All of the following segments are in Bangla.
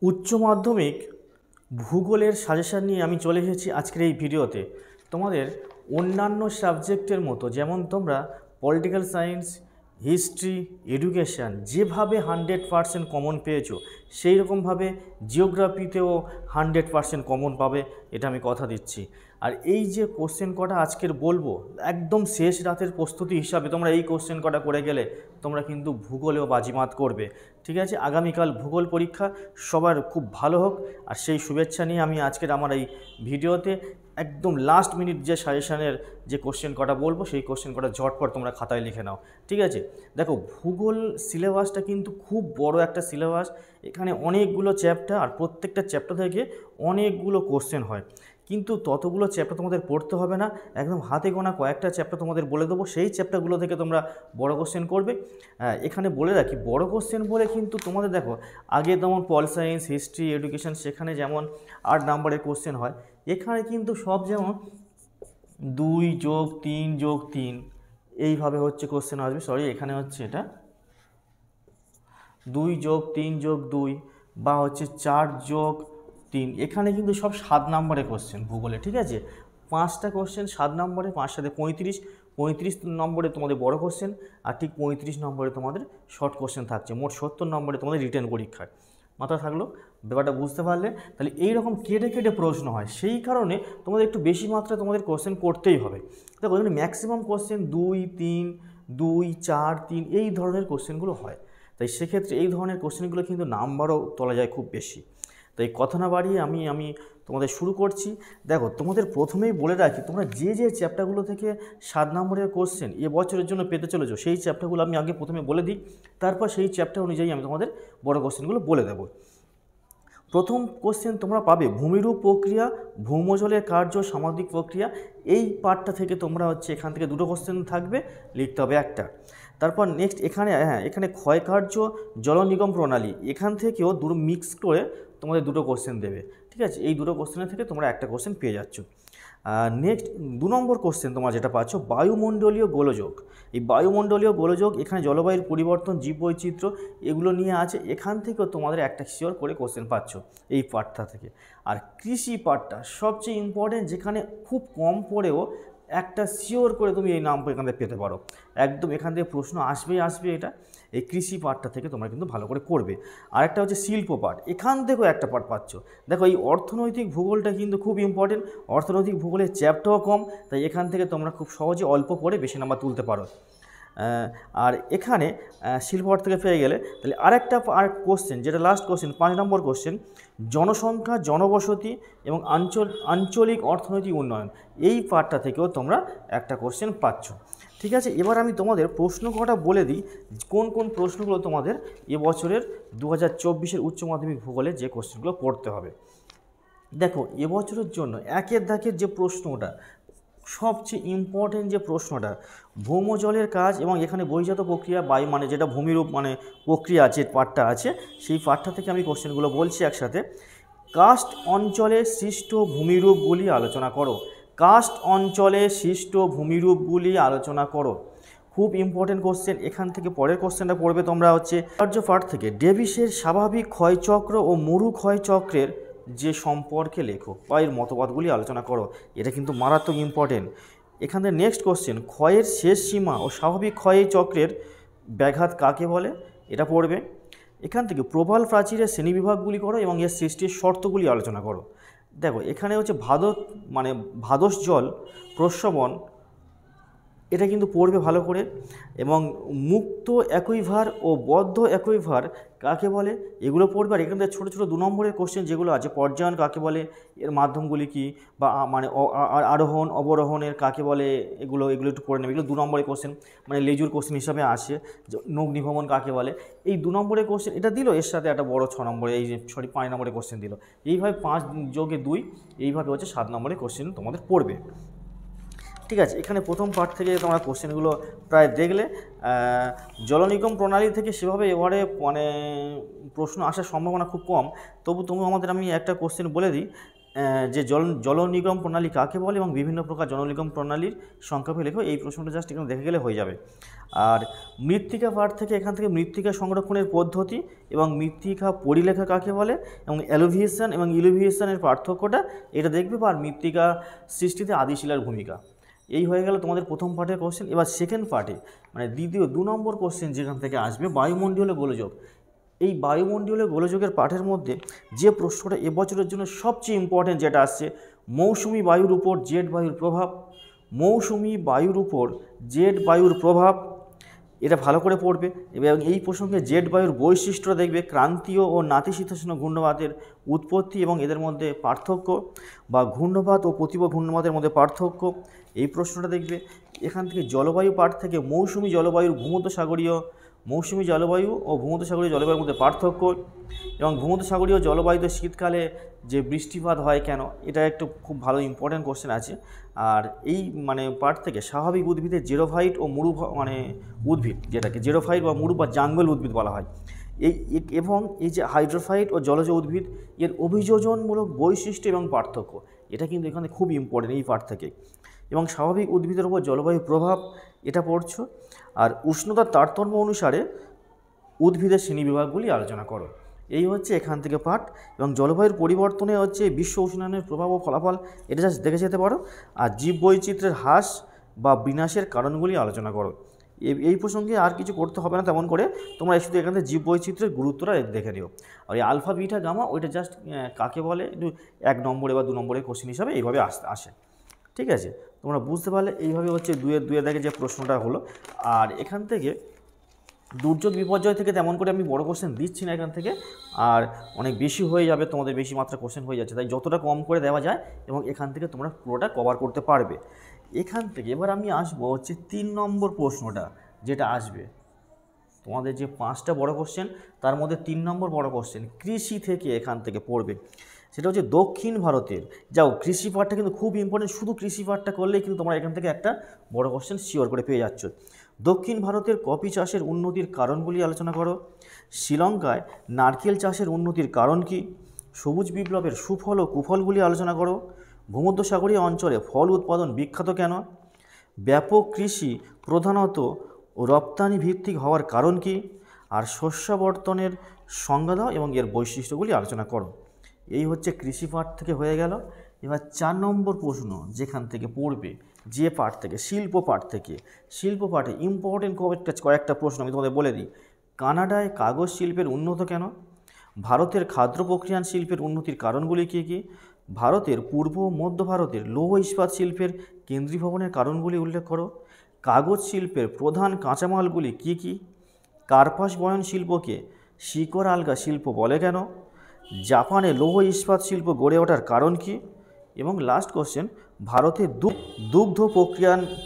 উচ্চ মাধ্যমিক ভূগোলের সাজেশন নিয়ে আমি চলে এসেছি আজকের এই ভিডিওতে। তোমাদের অন্যান্য সাবজেক্টের মতো যেমন তোমরা পলিটিক্যাল সায়েন্স, হিস্ট্রি, এডুকেশান যেভাবে 100% কমন পেয়েছো, সেই রকমভাবে জিওগ্রাফিতেও 100% কমন পাবে, এটা আমি কথা দিচ্ছি। আর এই যে কোশ্চেন কটা আজকের বলবো, একদম শেষ রাতের প্রস্তুতি হিসাবে তোমরা এই কোশ্চেন কটা করে গেলে তোমরা কিন্তু ভূগোলেও বাজিমাত করবে। ঠিক আছে, আগামীকাল ভূগোল পরীক্ষা, সবার খুব ভালো হোক। আর সেই শুভেচ্ছা নিয়ে আমি আজকের আমার এই ভিডিওতে একদম লাস্ট মিনিট যে সাজেশনের যে কোশ্চেন কটা বলবো, সেই কোশ্চেন কটা ঝটপট তোমরা খাতায় লিখে নাও। ঠিক আছে, দেখো ভূগোল সিলেবাসটা কিন্তু খুব বড় একটা সিলেবাস। এখানে অনেকগুলো চ্যাপ্টার, আর প্রত্যেকটা চ্যাপ্টার থেকে অনেকগুলো কোশ্চেন হয়। কিন্তু ততগুলো চ্যাপ্টার তোমাদের পড়তে হবে না, একদম হাতে গোনা কয়েকটা চ্যাপ্টার তোমাদের বলে দেবো, সেই চ্যাপ্টারগুলো থেকে তোমরা বড় কোশ্চেন করবে। এখানে বলে রাখি, বড় কোশ্চেন বলে কিন্তু তোমাদের দেখো আগে যেমন পল সায়েন্স, হিস্ট্রি, এডুকেশন সেখানে যেমন 8 নম্বরের কোশ্চেন হয়, এখানে কিন্তু সব যেমন 2+3+3 এইভাবে হচ্ছে কোশ্চেন আসবে। সরি, এখানে হচ্ছে এটা 2+3+2 বা হচ্ছে 4+3, এখানে কিন্তু সব 7 নম্বরের কোশ্চেন ভূগোলে। ঠিক আছে, 5টা কোশ্চেন 7 নম্বরে, 5 সাথে 35 নম্বরে তোমাদের বড় কোশ্চেন, আর ঠিক 35 নম্বরে তোমাদের শর্ট কোশ্চেন থাকছে। মোট 70 নম্বরে তোমাদের রিটেন পরীক্ষায়। মাথা থাকলো, ব্যাপারটা বুঝতে পারলে? তাহলে এইরকম কেটে কেটে প্রশ্ন হয়, সেই কারণে তোমাদের একটু বেশি মাত্রায় তোমাদের কোশ্চেন করতেই হবে। দেখো এখানে ম্যাক্সিমাম কোশ্চেন 2, 3, 2, 4, 3 এই ধরনের কোশ্চেনগুলো হয়। তাই সেক্ষেত্রে এই ধরনের কোশ্চেনগুলো কিন্তু নাম্বারও তোলা যায় খুব বেশি। তাই কথা না বাড়িয়ে আমি তোমাদের শুরু করছি। দেখো তোমাদের প্রথমেই বলে রাখি, তোমরা যে যে চ্যাপ্টারগুলো থেকে 7 নম্বরের কোশ্চেন এবছরের জন্য পেতে চলেছো, সেই চ্যাপ্টারগুলো আমি আগে প্রথমে বলে দিই, তারপর সেই চ্যাপ্টার অনুযায়ী আমি তোমাদের বড় কোশ্চেনগুলো বলে দেবো। প্রথম কোশ্চেন তোমরা পাবে ভূমিরূপ প্রক্রিয়া, ভৌমজলের কার্য, সামাজিক প্রক্রিয়া। এই পার্টটা থেকে তোমরা হচ্ছে এখান থেকে দুটো কোশ্চেন থাকবে, লিখতে হবে একটা। তারপর নেক্সট এখানে ক্ষয়কার্য, জল নিগম প্রণালী, এখান থেকেও দুটো মিক্স করে তোমাদের দুটো কোশ্চেন দেবে। ঠিক আছে, এই দুটো কোশ্চেনের থেকে তোমরা একটা কোশ্চেন পেয়ে যাচ্ছ। নেক্সট 2 নম্বর কোশ্চেন তোমরা যেটা পাচ্ছ, বায়ুমণ্ডলীয় গোলযোগ। এই বায়ুমণ্ডলীয় গোলযোগ, এখানে জলবায়ুর পরিবর্তন, জীববৈচিত্র্য এগুলো নিয়ে আছে, এখান থেকেও তোমাদের একটা শিওর করে কোশ্চেন পাচ্ছ এই পার্টটা থেকে। আর কৃষি পার্টটা সবচেয়ে ইম্পর্টেন্ট, যেখানে খুব কম পড়েও একটা শিওর করে তুমি এই নাম এখান থেকে পেতে পারো, একদম এখান থেকে প্রশ্ন আসবে এটা। এই কৃষি পার্টটা থেকে তোমরা কিন্তু ভালো করে করবে। আরেকটা হচ্ছে শিল্প পার্ট, এখান থেকেও একটা পার্ট পাচ্ছ। দেখো এই অর্থনৈতিক ভূগোলটা কিন্তু খুব ইম্পর্টেন্ট, অর্থনৈতিক ভূগোলের চ্যাপ্টারও কম, তাই এখান থেকে তোমরা খুব সহজে অল্প পড়ে বেশি নাম্বার তুলতে পারো। আর এখানে শিল্প পার্ট থেকে পেয়ে গেলে, তাহলে আর কোশ্চেন যেটা লাস্ট কোশ্চেন 5 নম্বর কোশ্চেন, জনসংখ্যা, জনবসতি এবং আঞ্চলিক অর্থনৈতিক উন্নয়ন, এই পার্টটা থেকেও তোমরা একটা কোশ্চেন পাচ্ছ। ঠিক আছে, এবার আমি তোমাদের প্রশ্ন কটা বলে দিই, কোন কোন প্রশ্নগুলো তোমাদের এবছরের 2024-এর উচ্চ মাধ্যমিক ভূগোলে যে কোশ্চেনগুলো পড়তে হবে। দেখো এবছরের জন্য একের দাগের যে প্রশ্নটা সবচেয়ে ইম্পর্টেন্ট, যে প্রশ্নটা ভৌমজলের কাজ এবং এখানে বহির্জাত প্রক্রিয়া, বায়ু মানে যেটা ভূমিরূপ মানে প্রক্রিয়া যে পার্টটা আছে, সেই পার্টটা থেকে আমি কোশ্চেনগুলো বলছি একসাথে। কাস্ট অঞ্চলে সৃষ্ট ভূমিরূপগুলি আলোচনা করো। কাস্ট অঞ্চলে সৃষ্ট ভূমিরূপগুলি আলোচনা করো, খুব ইম্পর্টেন্ট কোশ্চেন। এখান থেকে পরের কোশ্চেনটা পড়বে তোমরা হচ্ছে পার্ট থেকে, ডেভিসের স্বাভাবিক ক্ষয়চক্র ও মরু ক্ষয়চক্রের যে সম্পর্কে লেখো বা এর মতবাদগুলি আলোচনা করো। এটা কিন্তু মারাত্মক ইম্পর্টেন্ট। এখান থেকে নেক্সট কোশ্চেন, ক্ষয়ের শেষ সীমা ও স্বাভাবিক ক্ষয়ের চক্রের ব্যাঘাত কাকে বলে, এটা পড়বে। এখান থেকে প্রবাল প্রাচীরের শ্রেণীবিভাগগুলি করো এবং এর সৃষ্টির শর্তগুলি আলোচনা করো। দেখো এখানে হচ্ছে ভাদস জল প্রস্রবণ, এটা কিন্তু পড়বে ভালো করে। এবং মুক্ত অ্যাকুইফার ও বদ্ধ অ্যাকুইফার কাকে বলে, এগুলো পড়বে। আর এখান থেকে ছোটো ছোটো 2 নম্বরের কোশ্চেন যেগুলো আছে, পর্যায়ন কাকে বলে, এর মাধ্যমগুলি কী, বা মানে আরোহণ অবরোহণের কাকে বলে, এগুলো একটু পড়ে নেবে। এগুলো 2 নম্বরের কোশ্চেন, মানে লেজুর কোশ্চেন হিসাবে আসে। নখ নিভমন কাকে বলে, এই 2 নম্বরের কোশ্চেন এটা দিল, এর সাথে একটা বড় 6 নম্বরে 5 নম্বরের কোশ্চেন দিল। এইভাবে 5+2 এইভাবে হচ্ছে 7 নম্বরের কোশ্চেন তোমাদের পড়বে। ঠিক আছে, এখানে প্রথম পার্ট থেকে তোমরা কোশ্চেনগুলো প্রায় দেখলে। জলনিগম প্রণালী থেকে সেভাবে এবারে মানে প্রশ্ন আসার সম্ভাবনা খুব কম, তবু আমি একটা কোশ্চেন বলে দিই। যে জল নিগম প্রণালী কাকে বলে এবং বিভিন্ন প্রকার জল নিগম প্রণালীর সংক্ষেপে লেখো। এই প্রশ্নটা জাস্ট এখানে দেখে গেলে হয়ে যাবে। আর মৃত্তিকা পাঠ থেকে এখান থেকে মৃত্তিকা সংরক্ষণের পদ্ধতি এবং মৃত্তিকা পরিলেখা কাকে বলে এবং অ্যালুভিয়েশন এবং ইলুভিয়েশনের পার্থক্যটা এটা দেখবে, বা মৃত্তিকা সৃষ্টিতে আদিশিলার ভূমিকা। এই হয়ে গেল তোমাদের প্রথম পার্টের কোশ্চেন। এবার সেকেন্ড পার্টে মানে দ্বিতীয় 2 নম্বর কোশ্চেন যেখান থেকে আসবে বায়ুমণ্ডলীয় গোলযোগ। এই বায়ুমণ্ডলীয় গোলযোগের পাঠের মধ্যে যে প্রশ্নটা এবছরের জন্য সবচেয়ে ইম্পর্টেন্ট যেটা আসছে, মৌসুমি বায়ুর উপর জেট বায়ুর প্রভাব। মৌসুমি বায়ুর উপর জেট বায়ুর প্রভাব, এটা ভালো করে পড়বে। এবং এই প্রসঙ্গে জেট বায়ুর বৈশিষ্ট্য দেখবে, ক্রান্তীয় ও নাতিশীতোষ্ণ ঘূর্ণবাতের উৎপত্তি এবং এদের মধ্যে পার্থক্য, বা ঘূর্ণবাত ও প্রতিভ ঘূর্ণবাতের মধ্যে পার্থক্য, এই প্রশ্নটা দেখবে। এখান থেকে জলবায়ু পাঠ থেকে মৌসুমি জলবায়ুর ভূমধ্যসাগরীয় মৌসুমি জলবায়ু ও ভূমধ্যসাগরীয় জলবায়ুর মধ্যে পার্থক্য, এবং ভূমধ্যসাগরীয় জলবায়ুতে শীতকালে যে বৃষ্টিপাত হয় কেন, এটা একটু খুব ভালো ইম্পর্ট্যান্ট কোশ্চেন আছে। আর এই মানে পার্ট থেকে স্বাভাবিক উদ্ভিদের জেরোফাইট ও মুরু মানে উদ্ভিদ, যেটাকে জেরোফাইট বা মুরু বা জাঙ্গল উদ্ভিদ বলা হয়, এবং এই যে হাইড্রোফাইট ও জলজ উদ্ভিদ এর অভিযোজনমূলক বৈশিষ্ট্য এবং পার্থক্য, এটা কিন্তু এখানে খুব ইম্পর্টেন্ট এই পার্ট থেকে। এবং স্বাভাবিক উদ্ভিদের উপর জলবায়ুর প্রভাব, এটা পড়ছো। আর উষ্ণতার তারতম্য অনুসারে উদ্ভিদের শ্রেণীবিভাগগুলি আলোচনা করো। এই হচ্ছে এখান থেকে পাঠ। এবং জলবায়ুর পরিবর্তনে হচ্ছে বিশ্ব উষ্ণায়নের প্রভাব ও ফলাফল, এটা জাস্ট দেখে যেতে পারো। আর জীববৈচিত্র্যের হ্রাস বা বিনাশের কারণগুলি আলোচনা করো। এই প্রসঙ্গে আর কিছু করতে হবে না তেমন করে, তোমরা শুধু এখান থেকে জীববৈচিত্র্যের গুরুত্বটা দেখে নিও। আর এই আলফা বিটা গামা ওইটা জাস্ট কাকে বলে একটু 1 নম্বরে বা 2 নম্বরের কোশ্চেন হিসাবে এইভাবে আসে। ঠিক আছে, তোমরা বুঝতে পারলে এইভাবে হচ্ছে দুয়ের দাগে যে প্রশ্নটা হলো। আর এখান থেকে দুর্যোগ বিপর্যয় থেকে তেমন করে আমি বড় কোশ্চেন দিচ্ছি না এখান থেকে, আর অনেক বেশি হয়ে যাবে, তোমাদের বেশি মাত্রা কোশ্চেন হয়ে যাচ্ছে, তাই যতটা কম করে দেওয়া যায় এবং এখান থেকে তোমরা পুরোটা কভার করতে পারবে। এখান থেকে এবার আমি আসবো হচ্ছে 3 নম্বর প্রশ্নটা যেটা আসবে তোমাদের যে 5টা বড় কোশ্চেন তার মধ্যে 3 নম্বর বড় কোশ্চেন কৃষি থেকে এখান থেকে পড়বে। সেটা হচ্ছে দক্ষিণ ভারতের, যাও কৃষি পাঠটা কিন্তু খুব ইম্পর্টেন্ট, শুধু কৃষি পাঠটা করলেই কিন্তু তোমরা এখান থেকে একটা বড় কোশ্চেন শিওর করে পেয়ে যাচ্ছ। দক্ষিণ ভারতের কফি চাষের উন্নতির কারণগুলি আলোচনা করো। শ্রীলঙ্কায় নারকেল চাষের উন্নতির কারণ কি? সবুজ বিপ্লবের সুফল ও কুফলগুলি আলোচনা করো। ভূমধ্যসাগরীয় অঞ্চলে ফল উৎপাদন বিখ্যাত কেন? ব্যাপক কৃষি প্রধানত রপ্তানি ভিত্তিক হওয়ার কারণ কি? আর শস্যাবর্তনের সংজ্ঞা দাও এবং এর বৈশিষ্ট্যগুলি আলোচনা করো। এই হচ্ছে কৃষি পাঠ থেকে হয়ে গেল। এবার 4 নম্বর প্রশ্ন যেখান থেকে পড়বে যে পাঠ থেকে, শিল্প পাঠ থেকে। শিল্প পাঠে ইম্পর্টেন্ট কয়েকটা প্রশ্ন আমি তোমাদের বলে দিই। কানাডায় কাগজ শিল্পের উন্নত কেন? ভারতের খাদ্য প্রক্রিয়ান শিল্পের উন্নতির কারণগুলি কী কী? ভারতের পূর্ব ও মধ্য ভারতের লৌহ ইস্পাত শিল্পের কেন্দ্রীভবনের কারণগুলি উল্লেখ করো। কাগজ শিল্পের প্রধান কাঁচামালগুলি কী কী? কার্পাস বয়ন শিল্পকে শিকড় আলগা শিল্প বলে কেন? জাপানে লৌহ ইস্পাত শিল্প গড়ে ওঠার কারণ কি? এবং লাস্ট কোশ্চেন, ভারতে দুগ্ধ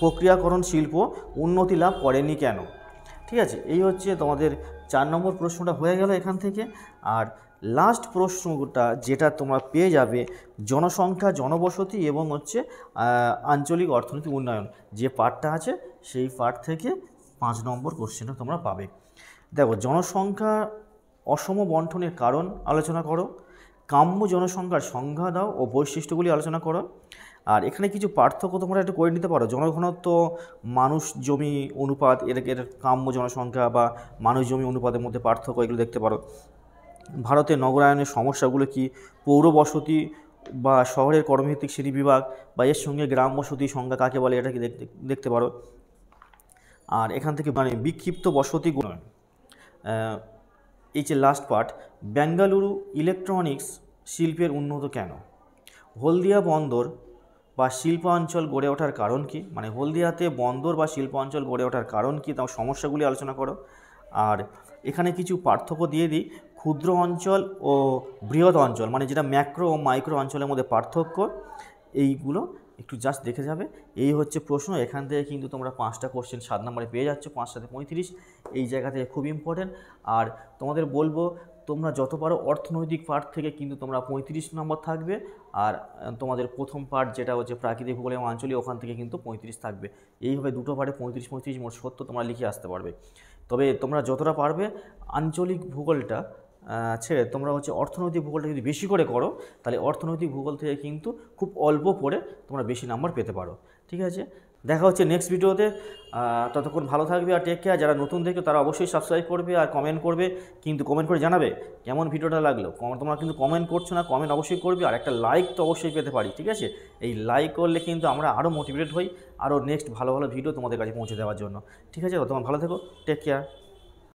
প্রক্রিয়াকরণ শিল্প উন্নতি লাভ করেনি কেন? ঠিক আছে, এই হচ্ছে তোমাদের 4 নম্বর প্রশ্নটা হয়ে গেল এখান থেকে। আর লাস্ট প্রশ্নটা যেটা তোমরা পেয়ে যাবে জনসংখ্যা, জনবসতি এবং হচ্ছে আঞ্চলিক অর্থনৈতিক উন্নয়ন, যে পার্টটা আছে সেই পার্ট থেকে 5 নম্বর কোশ্চেনটা তোমরা পাবে। দেখো, জনসংখ্যা অসম বন্টনের কারণ আলোচনা করো। কাম্য জনসংখ্যার সংজ্ঞা দাও ও বৈশিষ্ট্যগুলি আলোচনা করো। আর এখানে কিছু পার্থক্য তোমরা একটু করে নিতে পারো। জনঘনত্ব, মানুষ জমি অনুপাত, এর কাম্য জনসংখ্যা বা মানুষ জমি অনুপাতের মধ্যে পার্থক্য, এগুলো দেখতে পারো। ভারতের নগরায়নের সমস্যাগুলো কি? পৌর বসতি বা শহরের কর্মভিত্তিক শ্রেণীবিভাগ বা এর সঙ্গে গ্রাম বসতি সংজ্ঞা কাকে বলে, এটা কি দেখতে পারো। আর এখান থেকে মানে বিক্ষিপ্ত বসতি গুণন, এই যে লাস্ট পার্ট, বেঙ্গালুরু ইলেকট্রনিক্স শিল্পের উন্নত কেন? হলদিয়া বন্দর বা শিল্পাঞ্চল গড়ে ওঠার কারণ কি? মানে হলদিয়াতে বন্দর বা শিল্পাঞ্চল গড়ে ওঠার কারণ কি, তার সমস্যাগুলি আলোচনা করো। আর এখানে কিছু পার্থক্য দিয়ে দিই, ক্ষুদ্র অঞ্চল ও বৃহৎ অঞ্চল, মানে যেটা ম্যাক্রো ও মাইক্রো অঞ্চলের মধ্যে পার্থক্য, এইগুলো একটু জাস্ট দেখে যাবে। এই হচ্ছে প্রশ্ন। এখান থেকে কিন্তু তোমরা 5টা কোশ্চেন 7 নম্বরে পেয়ে যাচ্ছ, 5 7 35, এই জায়গা থেকে খুব ইম্পর্টেন্ট। আর তোমাদের বলবো তোমরা যত পারো অর্থনৈতিক পার্ট থেকে কিন্তু তোমরা 35 নম্বর থাকবে, আর তোমাদের প্রথম পার্ট যেটা হচ্ছে প্রাকৃতিক ভূগোল এবং আঞ্চলিক, ওখান থেকে কিন্তু 35 থাকবে। এইভাবে দুটো পার্টে 35 35 মোট 70 তোমরা লিখে আসতে পারবে। তবে তোমরা যতটা পারবে আঞ্চলিক ভূগোলটা ছেড়ে তোমরা হচ্ছে অর্থনৈতিক ভূগোলটা যদি বেশি করে করো, তাহলে অর্থনৈতিক ভূগোল থেকে কিন্তু খুব অল্প পড়ে তোমরা বেশি নাম্বার পেতে পারো। ঠিক আছে, দেখা হচ্ছে নেক্সট ভিডিওতে। ততক্ষণ ভালো থাকবে আর টেক কেয়ার। যারা নতুন দেখো তারা অবশ্যই সাবস্ক্রাইব করবে আর কমেন্ট করবে, কিন্তু কমেন্ট করে জানাবে কেমন ভিডিওটা লাগলো। তোমরা কিন্তু কমেন্ট করছো না, কমেন্ট অবশ্যই করবে, আর একটা লাইক তো অবশ্যই পেতে পারি। ঠিক আছে, এই লাইক করলে কিন্তু আমরা আরও মোটিভেটেড হই আরও নেক্সট ভালো ভালো ভিডিও তোমাদের কাছে পৌঁছে দেওয়ার জন্য। ঠিক আছে, ততক্ষণ ভালো থেকো, টেক কেয়ার।